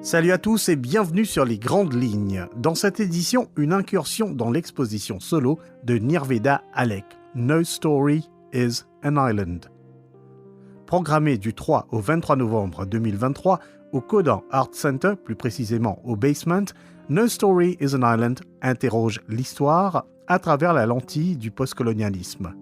Salut à tous et bienvenue sur Les Grandes Lignes. Dans cette édition, une incursion dans l'exposition solo de Nirveda Alek, No Story is an Island. Programmée du 3 au 23 novembre 2023 au Kodan Art Center, plus précisément au Basement, No Story is an Island interroge l'histoire à travers la lentille du postcolonialisme.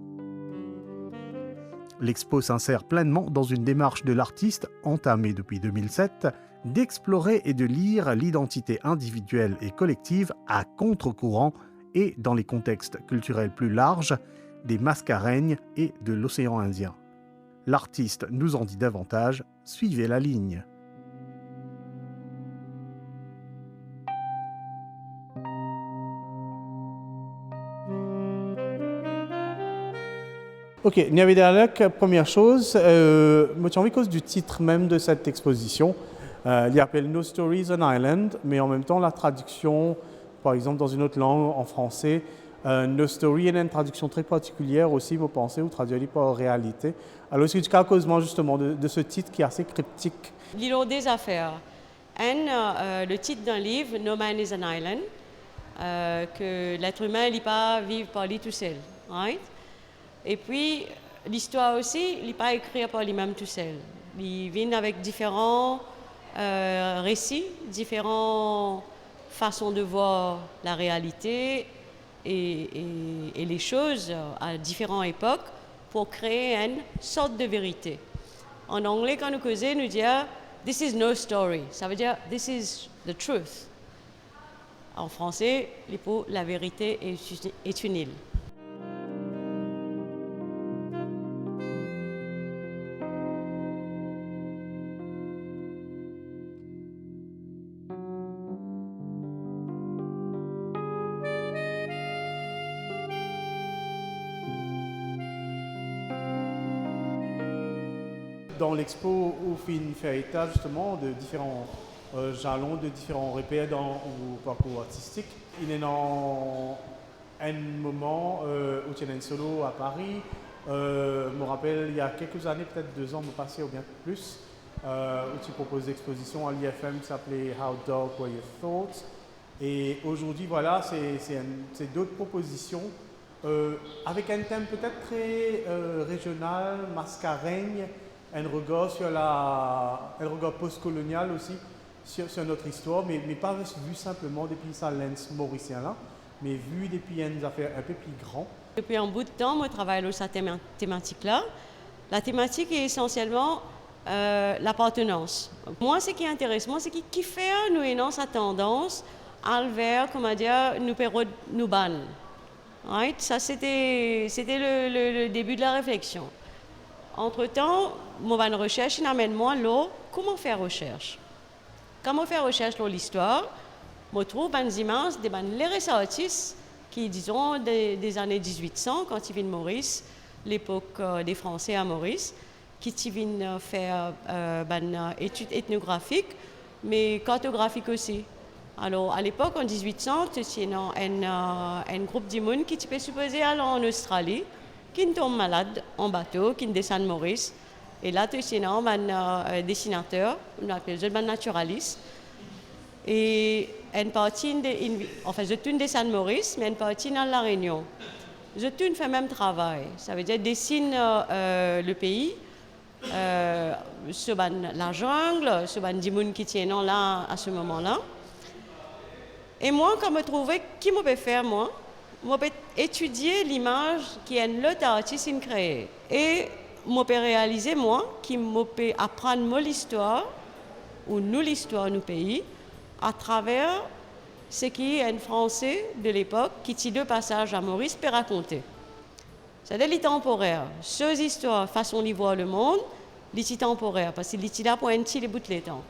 L'expo s'insère pleinement dans une démarche de l'artiste, entamée depuis 2007, d'explorer et de lire l'identité individuelle et collective à contre-courant et dans les contextes culturels plus larges des Mascareignes et de l'océan Indien. L'artiste nous en dit davantage, suivez la ligne. Ok, Nirveda Alek, première chose, moi j'ai envie cause du titre même de cette exposition. Il appelle No Stories an Island, mais en même temps la traduction, par exemple dans une autre langue, en français, No Story est une traduction très particulière aussi, vous pensez, ou traduit par réalité. Alors est-ce que tu as cause justement de ce titre qui est assez cryptique? L'îlot des affaires. Le titre d'un livre, No Man is an Island, que l'être humain n'est pas vivre par lui tout seul. Right? Et puis, l'histoire aussi, il n'est pas écrit par lui-même tout seul. Il vient avec différents récits, différentes façons de voir la réalité et les choses à différentes époques pour créer une sorte de vérité. En anglais, quand nous causons, nous disons « This is no story ». Ça veut dire « This is the truth ». En français, la vérité est une île. Dans l'expo, on fait état justement de différents jalons, de différents repères dans le parcours artistique. Il est dans un moment où il y a un solo à Paris. Je me rappelle, il y a quelques années, peut-être 2 ans, me passé ou bien plus, où tu proposes l'exposition à l'IFM qui s'appelait How Dark Were Your Thoughts. Et aujourd'hui, voilà, c'est d'autres propositions avec un thème peut-être très régional, Mascareigne, un regard sur un regard postcolonial aussi sur notre histoire, mais pas vu simplement depuis sa lens mauricienne, mais vu depuis une affaire un peu plus grand. Depuis un bout de temps, moi, je travaille sur cette thématique-là. La thématique est essentiellement l'appartenance. Moi, ce qui intéresse, moi, c'est qui fait nous ayons sa tendance à vers, comment dire, nous période nous ban. Right? Ça, c'était le début de la réflexion. Entre-temps, mon recherche m'amène moi là, comment faire recherche. Comment faire recherche sur l'histoire, je trouve des images, les artistes qui, disons, des années 1800, quand ils viennent Maurice, l'époque des Français à Maurice, qui viennent faire études ethnographiques, mais cartographiques aussi. Alors, à l'époque, en 1800, il y a un groupe de monde qui était supposé aller en Australie, qui tombe malade en bateau, qui descend de Maurice. Et là, tu es un dessinateur, on appelle un naturaliste. Et une partie, je tourne descend de Maurice, mais une partie dans la Réunion. Je tourne fait le même travail. Ça veut dire dessine le pays, sur la jungle, sur les gens qui tiennent là à ce moment-là. Et moi, quand je trouvais qui me peut faire, moi peux étudier l'image qui est l'autre artiste créé. Et je peux réaliser, moi, qui peut apprendre mon histoire, ou nous l'histoire du pays, à travers ce qui est un Français de l'époque qui tient deux passages à Maurice peut raconter. C'est-à-dire les temporaires. Ces histoires, façon de voir le monde, les temporaires, parce qu'il est là pour un petit bout de temps.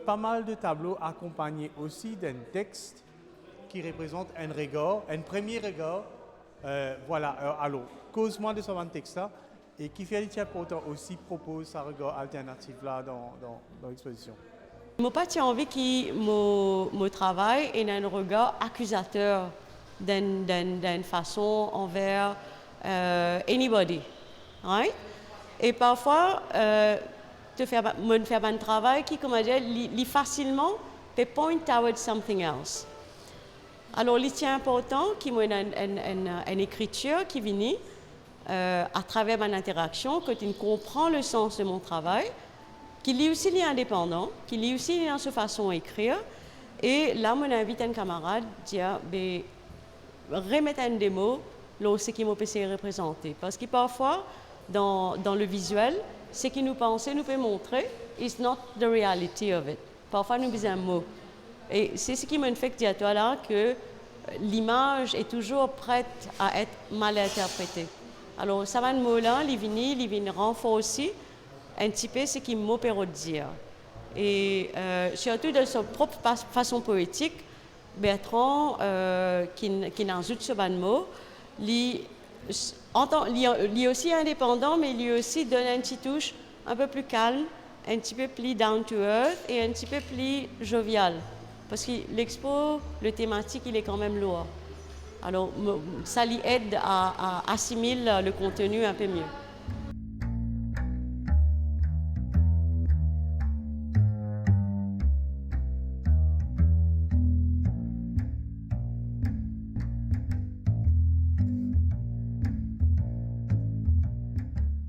Pas mal de tableaux accompagnés aussi d'un texte qui représente un regard, un premier regard. Voilà, alors, cause-moi de ce texte-là et qui fait pourtant aussi propose un regard alternatif là dans l'exposition. Je n'ai pas envie que mon travail ait un regard accusateur d'une façon envers anybody. Right? Et parfois, faire un travail qui, comme je dis, facilement peut point toward something else. Alors, il est important qu'il y ait une écriture qui vient à travers mon interaction, que tu comprends le sens de mon travail, qu'il est aussi indépendant, qu'il est aussi dans sa façon d'écrire. Et là, je invite un camarade à dire, remettre un démo, là, ce qui m'a pu représenter. Parce que parfois, dans le visuel, ce qui nous pensons, nous peut montrer, is not the reality of it. Parfois, nous disons un mot. Et c'est ce qui me fait dire toi là que l'image est toujours prête à être mal interprétée. Alors, ça va mot-là, il vient renforcer un petit peu ce qu'il m'a permis de dire. Et surtout de sa propre façon poétique, Bertrand, qui n'ajoute ce ban mot, il est aussi indépendant, mais il aussi donne une petite touche un peu plus calme, un petit peu plus down to earth et un petit peu plus jovial. Parce que l'expo, le thématique, il est quand même lourd. Alors, ça lui aide à assimiler le contenu un peu mieux.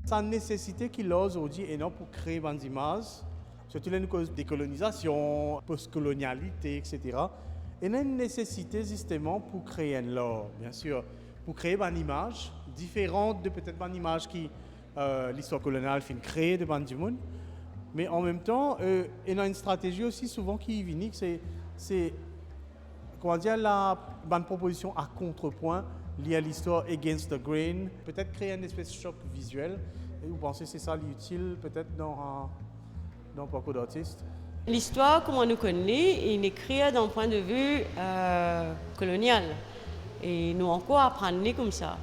Sa nécessité qu'il a aujourd'hui est énorme pour créer des images, surtout les causes de décolonisation, postcolonialité, etc. Il y a une nécessité justement pour créer un lore, bien sûr, pour créer une image différente de peut-être une image qui l'histoire coloniale fait créer de Bandimun. Mais en même temps, il y a une stratégie aussi souvent qui vient, c'est comment dire, la bonne proposition à contrepoint liée à l'histoire against the grain, peut-être créer une espèce de choc visuel. Et vous pensez que c'est ça l'utile peut-être dans un parcours d'artiste? L'histoire, comme on nous connaît, il est écrite d'un point de vue colonial. Et nous encore apprenons comme ça.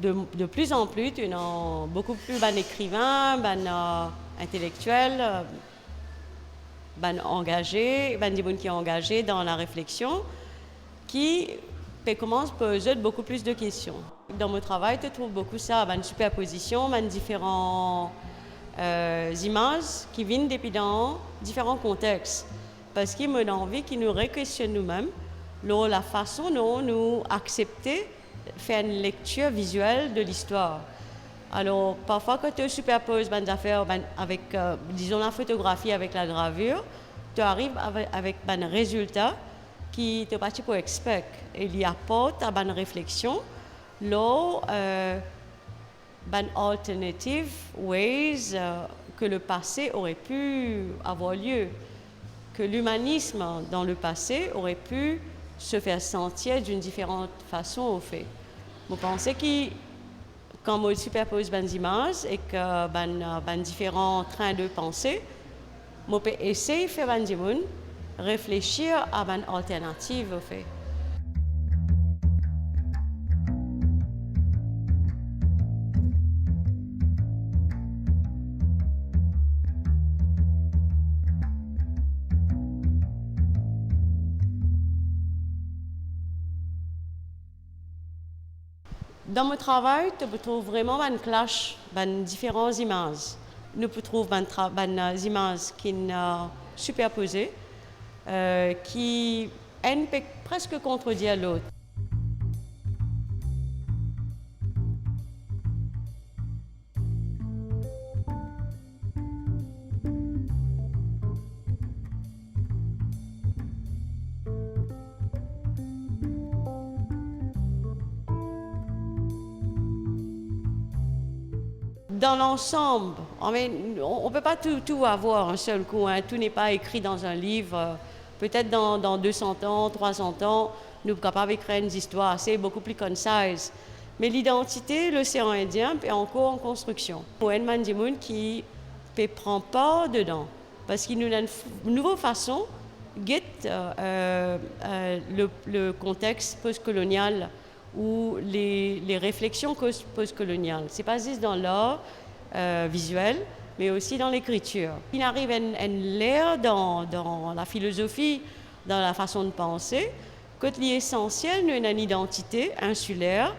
De plus en plus, il y a beaucoup plus d'écrivains, d'intellectuels, engagés, des gens qui sont engagés dans la réflexion, qui commencent à poser beaucoup plus de questions. Dans mon travail, tu trouves beaucoup ça, une superposition, différentes images qui viennent depuis dans différents contextes. Parce qu'il m'a envie qu'ils nous re-questionnent nous-mêmes, la façon dont nous accepter faire une lecture visuelle de l'histoire. Alors, parfois, quand tu superposes des affaires avec, disons, la photographie avec la gravure, tu arrives avec un résultat qui te pas pour expect. Et il y apporte à une réflexion, alternative ways que le passé aurait pu avoir lieu, que l'humanisme dans le passé aurait pu se faire sentir d'une différente façon au fait. Je pense que quand on superpose des images et que différents trains de pensée, on peut essayer de faire des gens réfléchir à une alternative au fait. Dans mon travail, tu peux trouver vraiment un clash de différentes images. Nous pouvons trouver des images qui sont superposées, qui une peut presque contredire l'autre. Dans l'ensemble, on ne peut pas tout avoir un seul coup. Hein. Tout n'est pas écrit dans un livre. Peut-être dans 200 ans, 300 ans, nous sommes capables d'écrire une histoire assez beaucoup plus concise. Mais l'identité, l'océan Indien, est encore en construction. Pour un monde qui ne prend pas dedans, parce qu'il nous a une nouvelle façon de le contexte postcolonial ou les réflexions postcoloniales. Ce n'est pas juste dans l'art visuel, mais aussi dans l'écriture. Il arrive une l'air dans la philosophie, dans la façon de penser, que l'essentiel, nous avons une identité insulaire,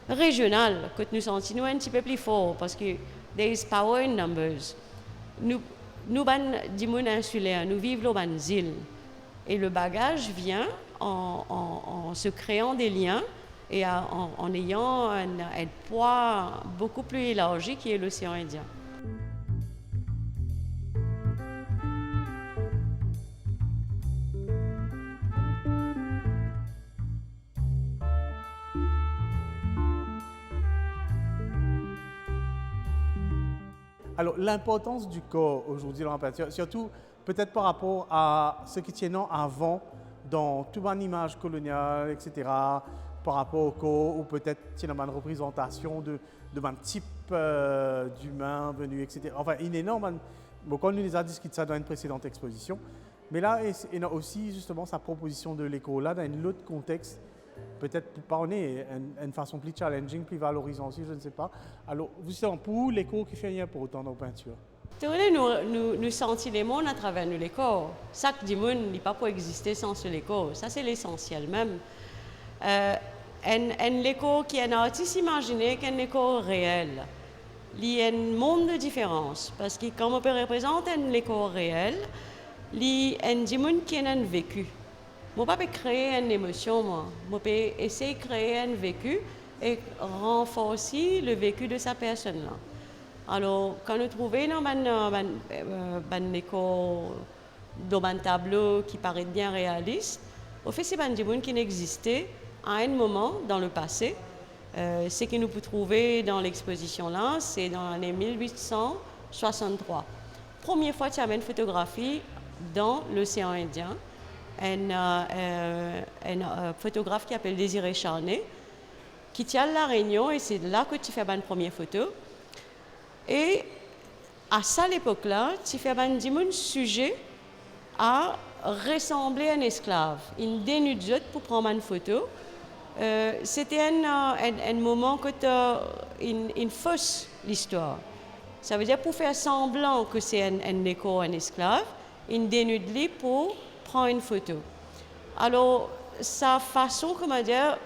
régionale, que nous sentons un petit peu plus fort, parce que there is power in numbers. Nous, des gens insulaires, nous vivons dans des îles. Et le bagage vient en se créant des liens et en ayant un poids beaucoup plus élargi qui est l'océan Indien. Alors, l'importance du corps aujourd'hui dans la peinture, surtout peut-être par rapport à ce qui tient avant dans toute une image coloniale, etc., par rapport au corps, ou peut-être une représentation de un type d'humain venu, etc. Enfin, il est énorme. Bon, quand on nous a discuté ça dans une précédente exposition, mais là, il y a aussi justement sa proposition de l'éco, là, dans un autre contexte, peut-être pour parler une façon plus challenging, plus valorisante aussi, je ne sais pas. Alors, justement, pour l'éco qui fait rien pour autant dans la peinture? Nous sentons les mondes à travers nous, les corps. Chaque monde n'est pas pour exister sans ce corps. Ça, c'est l'essentiel même. Un écho qui est un artiste imaginé qu'un écho réel. Il y a un monde de différence. Parce que quand on peut représenter un écho réel, il y a un monde qui a un vécu. Je ne peux pas créer une émotion, moi. Je peux essayer de créer un vécu et renforcer le vécu de sa personne-là. Alors, quand nous trouvons un écho dans un tableau qui paraît bien réaliste, au fait, c'est des gens qui n'existaient à un moment dans le passé. Ce que nous pouvons trouver dans l'exposition-là, c'est dans l'année 1863. Première fois qu'il y avait une photographie dans l'océan Indien, un photographe qui s'appelle Désiré Charnay, qui tient la Réunion, et c'est là que tu fais une première photo. Et à ça, l'époque-là, tu fais un sujet à ressembler à un esclave. Il dénude pour prendre une photo. C'était un moment que il fausse l'histoire. Ça veut dire pour faire semblant que c'est un écho, un esclave, il dénude pour prendre une photo. Alors, sa façon, comment dire,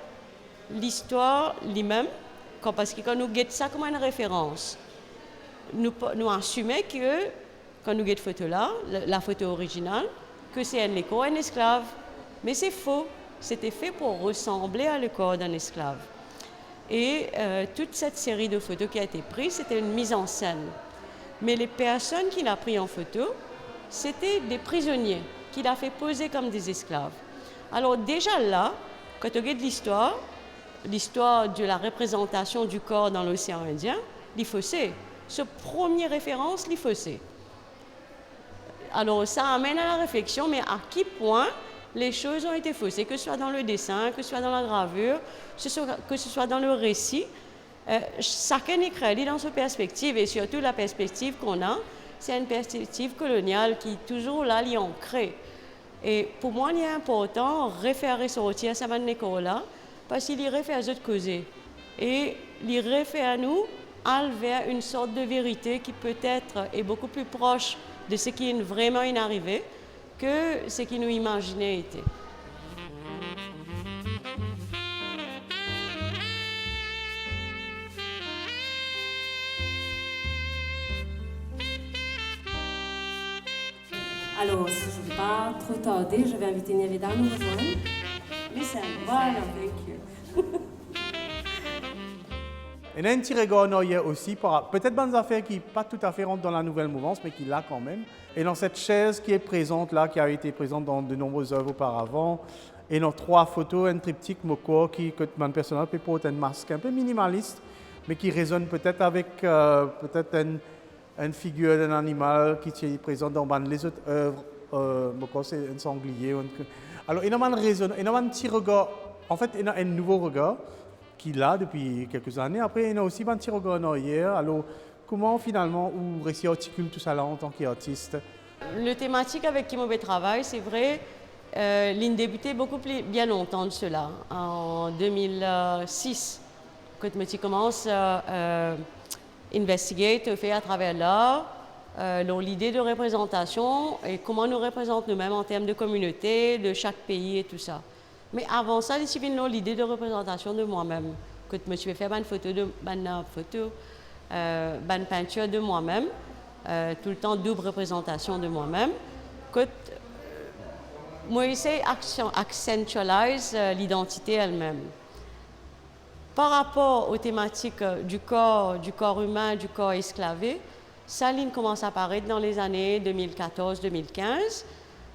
l'histoire lui-même, parce que quand nous guettons ça comme une référence, nous assumons que, quand nous guettons cette photo-là, la photo originale, que c'est un écho, un esclave. Mais c'est faux. C'était fait pour ressembler à le corps d'un esclave. Et toute cette série de photos qui a été prise, c'était une mise en scène. Mais les personnes qu'il a prises en photo, c'était des prisonniers qu'il a fait poser comme des esclaves. Alors déjà là, quand on regarde l'histoire de la représentation du corps dans l'océan Indien, il faussé. Ce premier référence, il faussé. Alors ça amène à la réflexion, mais à quel point les choses ont été faussées, que ce soit dans le dessin, que ce soit dans la gravure, que ce soit dans le récit. Chacun est créé dans sa perspective, et surtout la perspective qu'on a, c'est une perspective coloniale qui est toujours là, elle est ancrée. Et pour moi, il est important de référer sur cette école-là, parce qu'il y réfère à d'autres causes. Et il réfère à nous vers une sorte de vérité qui peut-être est beaucoup plus proche de ce qui est vraiment arrivé que ce qui nous imaginait était. Alors, si je ne vais pas trop tarder, je vais inviter Nerida à nous rejoindre. Listen, Voilà, thank you. Il y a un petit regard en arrière aussi, peut-être des affaires qui pas tout à fait rentrent dans la nouvelle mouvance, mais qui l'a quand même. Et dans cette chaise qui est présente là, qui a été présente dans de nombreuses œuvres auparavant, et dans 3 photos, un triptyque Moko qui, que mon personnage peut porter un masque un peu minimaliste, mais qui résonne peut-être avec peut-être une figure d'un animal qui est présente dans les autres œuvres. Moko, c'est un sanglier. Alors, il y a un petit regard, en fait, il y a un nouveau regard qu'il a depuis quelques années. Après, il y a aussi un petit regard en arrière. Alors, comment finalement vous réussissez à articuler tout ça là en tant qu'artiste? Le thématique avec qui je travaille, c'est vrai, l'in débuté beaucoup plus, bien longtemps de cela. En 2006, quand je commence à investiguer, faire à travers l'art, l'idée de représentation et comment nous représentons nous-mêmes en termes de communauté, de chaque pays et tout ça. Mais avant ça, il y a l'idée de représentation de moi-même. Que je me suis fait une peinture de moi-même, tout le temps double représentation de moi-même. Que moi, j'essaie d'accentualiser l'identité elle-même. Par rapport aux thématiques du corps humain, du corps esclavé, ça commence à apparaître dans les années 2014-2015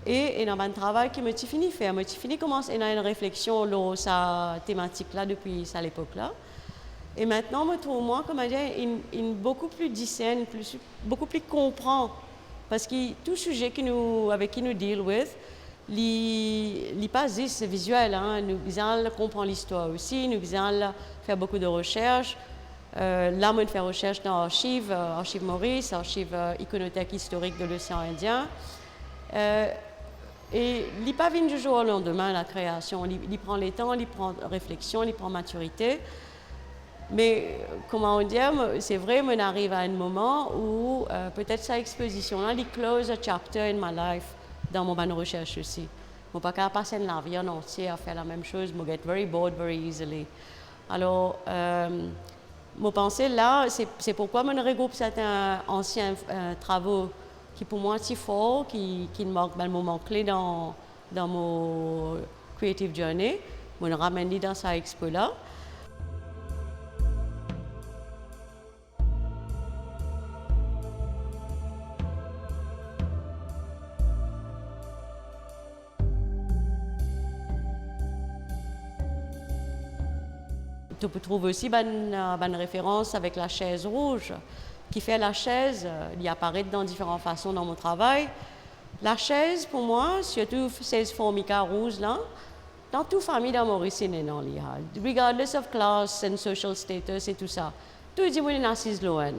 et dans un travail qui me fini faire. Me fini commence à une réflexion sur sa thématique là depuis cette époque-là. Et maintenant, je trouve moi comme une beaucoup plus discerne, beaucoup plus comprend parce que tout sujet avec qui nous deal with, n'est pas juste visuel, hein. Nous allons comprendre l'histoire aussi, nous allons faire beaucoup de recherches. Là, on fait recherche dans l'archive Maurice, l'archive iconothèque historique de l'océan Indien. Et il n'est pas venu du jour au lendemain, la création. Il prend le temps, il prend réflexion, il prend maturité. Mais, comment dire, c'est vrai, on arrive à un moment où peut-être cette exposition-là, il close a chapter in my life. Dans mon ban recherche aussi. Je ne peux pas passer la vie en entier à faire la même chose. Je get very bored very easily. Alors, mon pensée là, c'est pourquoi je regroupe certains anciens travaux qui pour moi sont forts, qui marquent un moment clé dans mon creative journey. Je me ramène dans cette expo-là. Tu peux trouver aussi une référence avec la chaise rouge, qui fait la chaise, il apparaît dans différentes façons dans mon travail. La chaise, pour moi, surtout ces formica rouges là, dans toute famille dans Maurice, regardless of class and social status et tout ça, tout le monde est assise loin.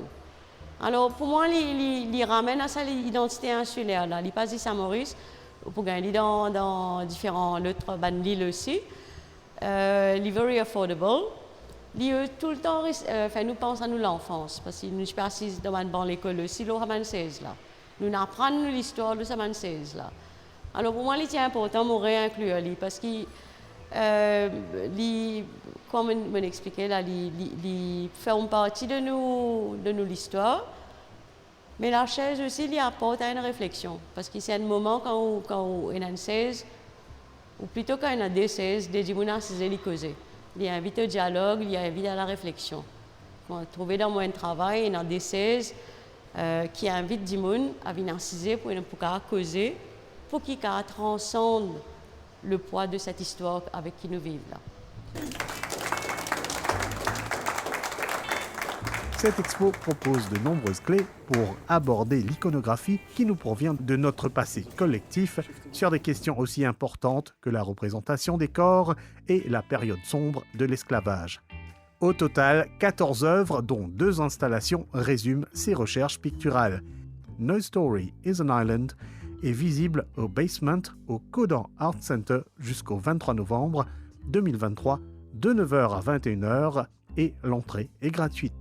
Alors pour moi, il ramène à sa identité insulaire là, il passe à Maurice, pour gagner dans différents autres îles aussi. Il est very affordable. Tout le temps, nous pensons à nous l'enfance, parce que nous sommes assis dans l'école aussi, là. Nous apprenons l'histoire de cette 16 là. Alors pour moi, il est important de réinclure, parce que, comme on expliquait, il fait une partie de nous l'histoire, mais la chaise aussi, il apporte une réflexion, parce que c'est un moment quand on est en 16, ou plutôt quand on a des 16, des gens qui causer. Il invite au dialogue, il invite à la réflexion. On a trouvé dans mon travail, il y a des 16 qui invitent des gens à venir inciser pour causer, pour qu'ils transcendent le poids de cette histoire avec qui nous vivons là. Cette expo propose de nombreuses clés pour aborder l'iconographie qui nous provient de notre passé collectif sur des questions aussi importantes que la représentation des corps et la période sombre de l'esclavage. Au total, 14 œuvres, dont 2 installations, résument ces recherches picturales. No Story is an Island est visible au Basement au Kodan Art Center jusqu'au 23 novembre 2023 de 9h à 21h et l'entrée est gratuite.